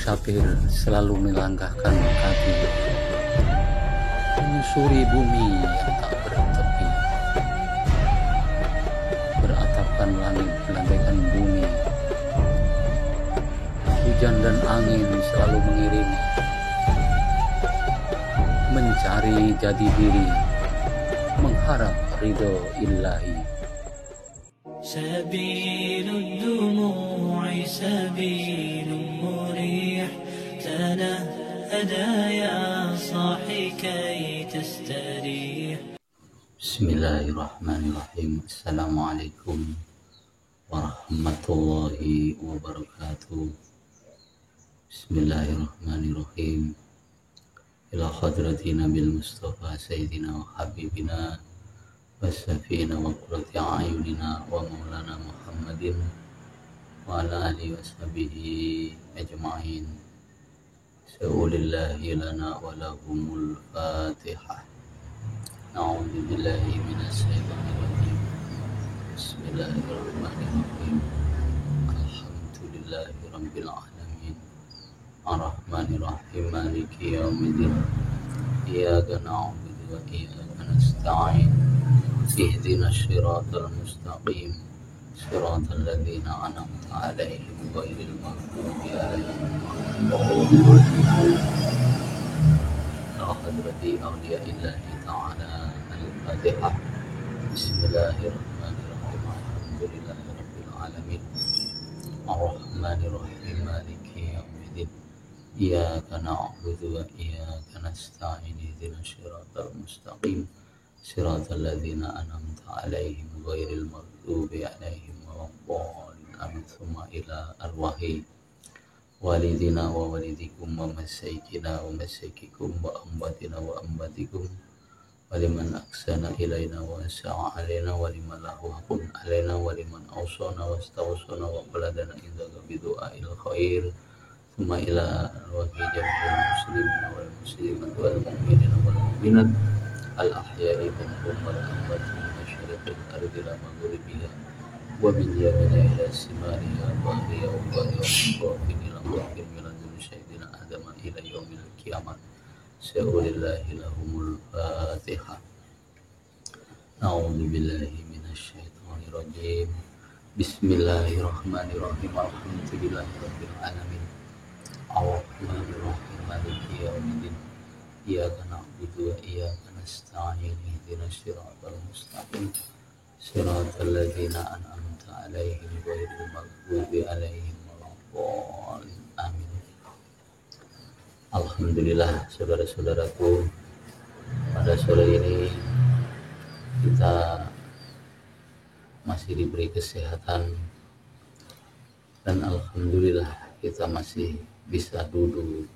musafir selalu melangkahkan kaki, menyusuri bumi yang tak bertepi, beratapkan langit, belantaikan bumi. Hujan dan angin selalu mengiringi, mencari jati diri, mengharap ridho ilahi. سبيل الدموع سبيل مريح تنهدى يا صاحي كي تستريح. Bismillahirrahmanirrahim. Assalamualaikum warahmatullahi wabarakatuh. Bismillahirrahmanirrahim. Ila hadrati Nabil Mustafa Sayyidina wa Habibina wasafina wa qurrati a'yunina wa maulana Muhammadin wa ala alihi wa sahbihi ajma'in. Sa'ulillahi lana wa lahumul fatihah. A'udzu billahi minasy syaithanir rajim. Bismillahirrahmanirrahim. Alhamdulillahi rabbil alamin. Ar-Rahmanir Rahim. Maliki yaumiddin. Iyyaka na'budu wa iyyaka nasta'in. Ihdinas siratal mustaqim. Siratal ladzina an'amta 'alaihim ghairil maghdubi 'alaihim waladdallin. Hadrati awliyaillahi ta'ala al-Fatihah. Bismillahirrahmanirrahim. Alhamdulillahi rabbil alamin. Ar-Rahmanir Rahim. Maliki yaumiddin. Iyyaka na'budu wa iyyaka nasta'in. Ihdinas siratal mustaqim. Siratal ladzina an'amta 'alaihim ghairil maghdubi 'alaihim waladdallin. Amin. Tsumma ila arwahi walidina wa walidikum wa masaikina wa masaikikum wa ambatina wa ambatikum wa liman aksana ilaina wa sa'a alaina wa liman lahu haqqun alaina wa liman awsana wa astawsana wa qaladana indaka bidu'ail khair. Tsumma ila arwahi jami'il muslimina wal muslimat wal mu'minina wal mu'minat al ahya'i minhum wal amwat min masyariqil ardi ila maghribiha wa min yaminiha ila shimaliha wa dhahriha wa min ila qafin min ladun sayyidina adama ila yaumil qiyamah. Sa'ulillahi lahumul fatihah. A'udzu billahi minasy syaithanir rajim. Bismillahirrahmanirrahim. Alhamdulillahi rabbil alamin. Ar-Rahmanir Rahim. Maliki yaumiddin. Iyyaka na'budu wa iyyaka nasta'in. Ihdinas siratal mustaqim. Siratal ladzina an'amta 'alaihim ghairil maghdubi 'alaihim waladdallin. Amin. Alhamdulillah, saudara-saudaraku, pada sore ini kita masih diberi kesehatan dan alhamdulillah kita masih bisa duduk,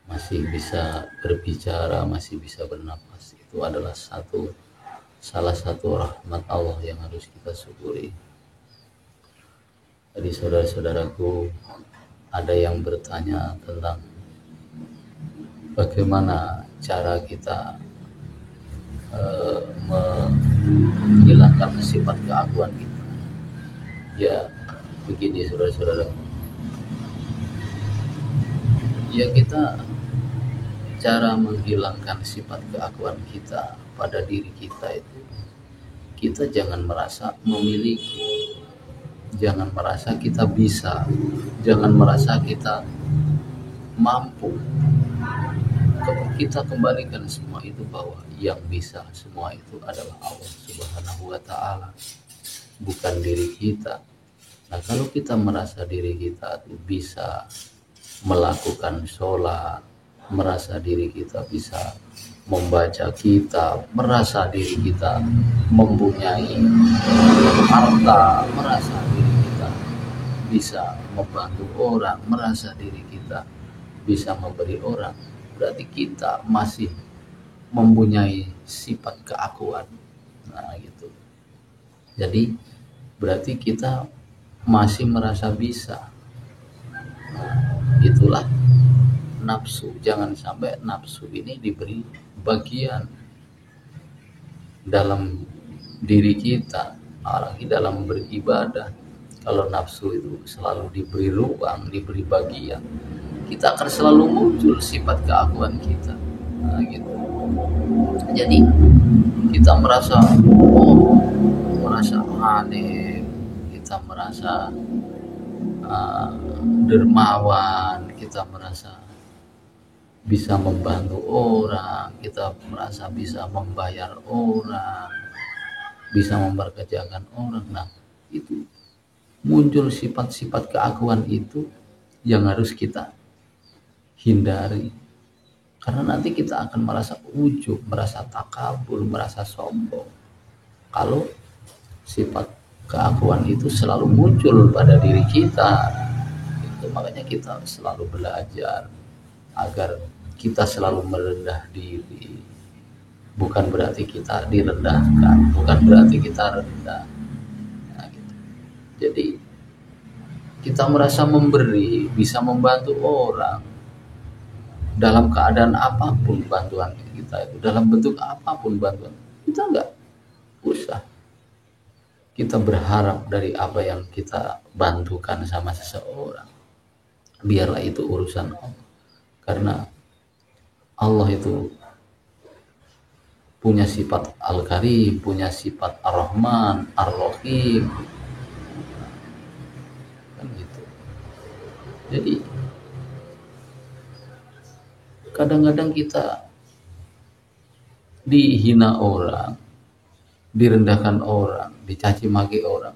masih bisa berbicara, masih bisa bernapas. Itu adalah salah satu rahmat Allah yang harus kita syukuri. Jadi saudara-saudaraku, ada yang bertanya tentang bagaimana cara kita menghilangkan sifat keaguan kita. Ya begini saudara-saudaraku, ya kita cara menghilangkan sifat keaguan kita pada diri kita itu, kita jangan merasa memiliki, jangan merasa kita bisa, jangan merasa kita mampu. Kita kembalikan semua itu bahwa yang bisa semua itu adalah Allah Subhanahu wa ta'ala, bukan diri kita. Nah, kalau kita merasa diri kita itu bisa melakukan sholat, merasa diri kita bisa membaca kitab, merasa diri kita mempunyai harta, merasa diri kita bisa membantu orang, merasa diri kita bisa memberi orang, berarti kita masih mempunyai sifat keakuan. Nah gitu. Jadi berarti kita masih merasa bisa. Nah, itulah nafsu. Jangan sampai nafsu ini diberi bagian dalam diri kita, apalagi dalam beribadah. Kalau nafsu itu selalu diberi ruang, diberi bagian, kita akan selalu muncul sifat keakuan kita. Nah, gitu. Jadi kita merasa merasa aneh, kita merasa dermawan, kita merasa bisa membantu orang, kita merasa bisa membayar orang, bisa memperkerjakan orang. Nah, itu muncul sifat-sifat keakuan itu yang harus kita hindari. Karena nanti kita akan merasa ujub, merasa takabur, merasa sombong. Kalau sifat keakuan itu selalu muncul pada diri kita, itu makanya kita selalu belajar agar kita selalu merendah diri. Bukan berarti kita direndahkan, bukan berarti kita rendah. Nah, gitu. Jadi kita merasa memberi, bisa membantu orang dalam keadaan apapun bantuan kita itu, dalam bentuk apapun bantuan, kita enggak usah kita berharap dari apa yang kita bantukan sama seseorang. Biarlah itu urusan Allah. Karena Allah itu punya sifat Al-Karim, punya sifat Ar-Rahman, Ar-Rahim. Kan gitu. Jadi kadang-kadang kita dihina orang, direndahkan orang, dicaci maki orang.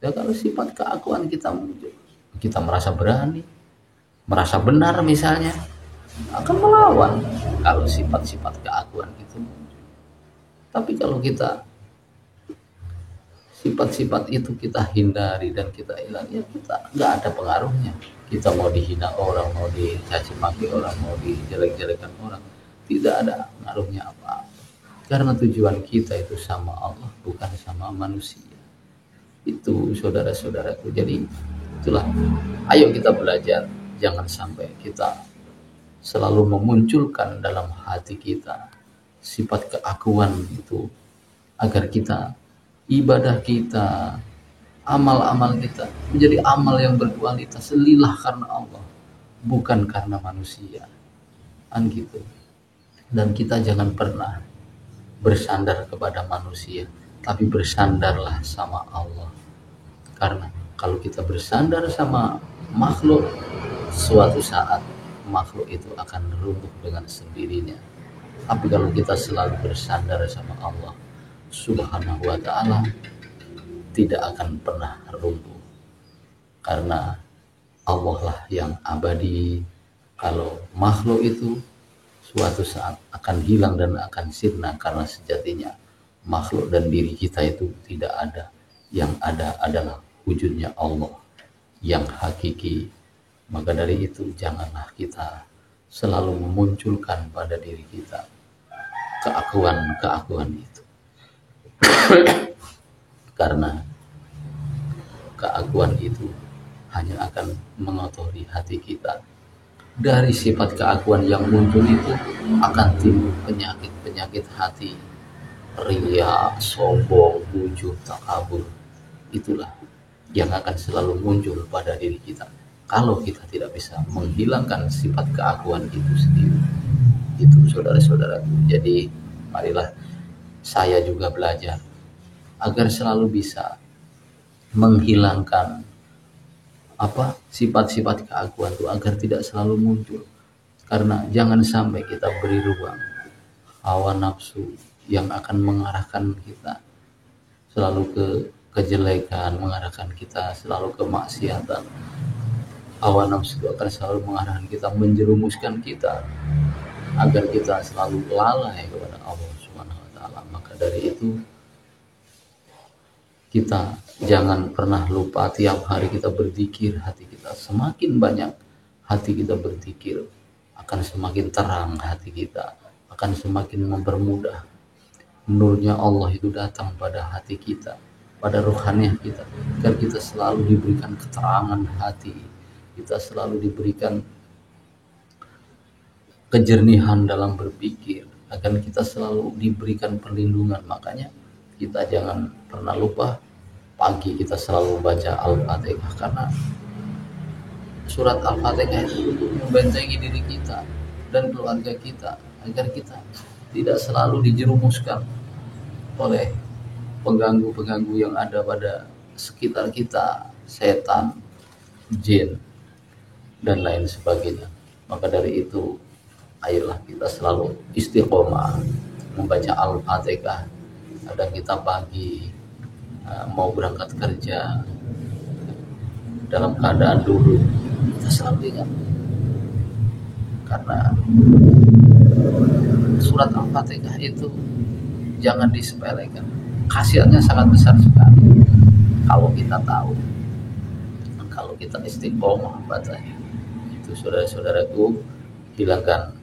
Ya kalau sifat keakuan kita muncul, kita merasa berani, merasa benar misalnya, akan melawan kalau sifat-sifat keakuan itu muncul. Tapi kalau kita sifat-sifat itu kita hindari dan kita hilang, ya kita nggak ada pengaruhnya. Kita mau dihina orang, mau dicaci maki orang, mau dijelek-jelekan orang, tidak ada pengaruhnya apa-apa. Karena tujuan kita itu sama Allah, bukan sama manusia. Itu saudara-saudaraku. Jadi itulah, ayo kita belajar, jangan sampai kita selalu memunculkan dalam hati kita sifat keakuan itu, agar kita, ibadah kita, amal-amal kita menjadi amal yang berkualitas, lillah karena Allah, bukan karena manusia. Kan gitu. Dan kita jangan pernah bersandar kepada manusia, tapi bersandarlah sama Allah. Karena kalau kita bersandar sama makhluk, suatu saat makhluk itu akan runtuh dengan sendirinya. Tapi kalau kita selalu bersandar sama Allah Subhanahu wa ta'ala, tidak akan pernah runtuh. Karena Allah lah yang abadi. Kalau makhluk itu suatu saat akan hilang dan akan sirna, karena sejatinya makhluk dan diri kita itu tidak ada. Yang ada adalah wujudnya Allah yang hakiki. Maka dari itu janganlah kita selalu memunculkan pada diri kita keakuan itu. Karena keakuan itu hanya akan mengotori hati kita. Dari sifat keakuan yang muncul itu akan timbul penyakit-penyakit hati, ria, sombong, ujub, takabur. Itulah yang akan selalu muncul pada diri kita kalau kita tidak bisa menghilangkan sifat keakuan itu sendiri. Itu saudara-saudaraku. Jadi marilah saya juga belajar agar selalu bisa menghilangkan sifat-sifat keakuan itu, agar tidak selalu muncul. Karena jangan sampai kita beri ruang hawa nafsu yang akan mengarahkan kita selalu ke kejelekan, mengarahkan kita selalu ke maksiatan. Hawa nafsu itu akan selalu mengarahkan kita, menjerumuskan kita agar kita selalu lalai kepada Allah Subhanahu wa ta'ala. Maka dari itu kita jangan pernah lupa, tiap hari kita berzikir, hati kita semakin banyak hati kita berzikir, akan semakin terang hati kita, akan semakin mempermudah nurnya Allah itu datang pada hati kita, pada rohaniah kita, agar kita selalu diberikan keterangan hati, kita selalu diberikan kejernihan dalam berpikir, agar kita selalu diberikan perlindungan. Makanya kita jangan pernah lupa pagi kita selalu baca Al-Fatihah, karena surat Al-Fatihah itu membentengi diri kita dan keluarga kita agar kita tidak selalu dijerumuskan oleh pengganggu-pengganggu yang ada pada sekitar kita, setan, jin, dan lain sebagainya. Maka dari itu, ayolah kita selalu istiqomah membaca Al-Fatihah. Kadang kita pagi mau berangkat kerja dalam keadaan duduk, kita selalu ingat, karena surat Al-Fatihah itu jangan disepelekan, khasiatnya sangat besar sekali kalau kita tahu, kalau kita istiqomah bacanya. Itu saudara-saudaraku, hilangkan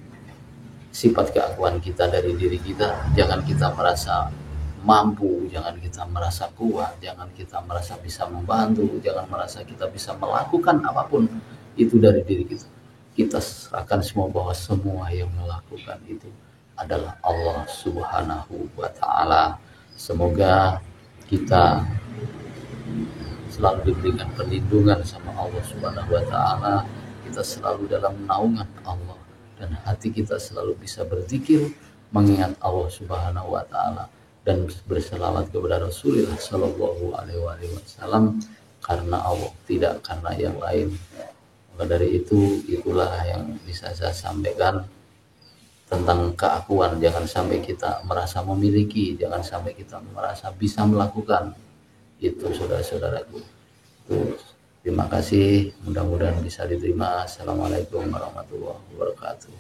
sifat keakuan kita dari diri kita. Jangan kita merasa mampu, jangan kita merasa kuat, jangan kita merasa bisa membantu, jangan merasa kita bisa melakukan apapun itu dari diri kita. Kita serahkan semua bahwa semua yang melakukan itu adalah Allah Subhanahu wa Ta'ala. Semoga kita selalu diberikan perlindungan sama Allah Subhanahu wa Ta'ala, kita selalu dalam naungan Allah, dan hati kita selalu bisa berzikir mengingat Allah Subhanahu wa Ta'ala dan berselawat kepada Rasulullah Shallallahu Alaihi Wasallam, karena Allah, tidak karena yang lain. Maka dari itu, itulah yang bisa saya sampaikan tentang keakuan. Jangan sampai kita merasa memiliki, jangan sampai kita merasa bisa melakukan. Itu saudara-saudaraku. Terima kasih, mudah-mudahan bisa diterima. Assalamualaikum warahmatullahi wabarakatuh.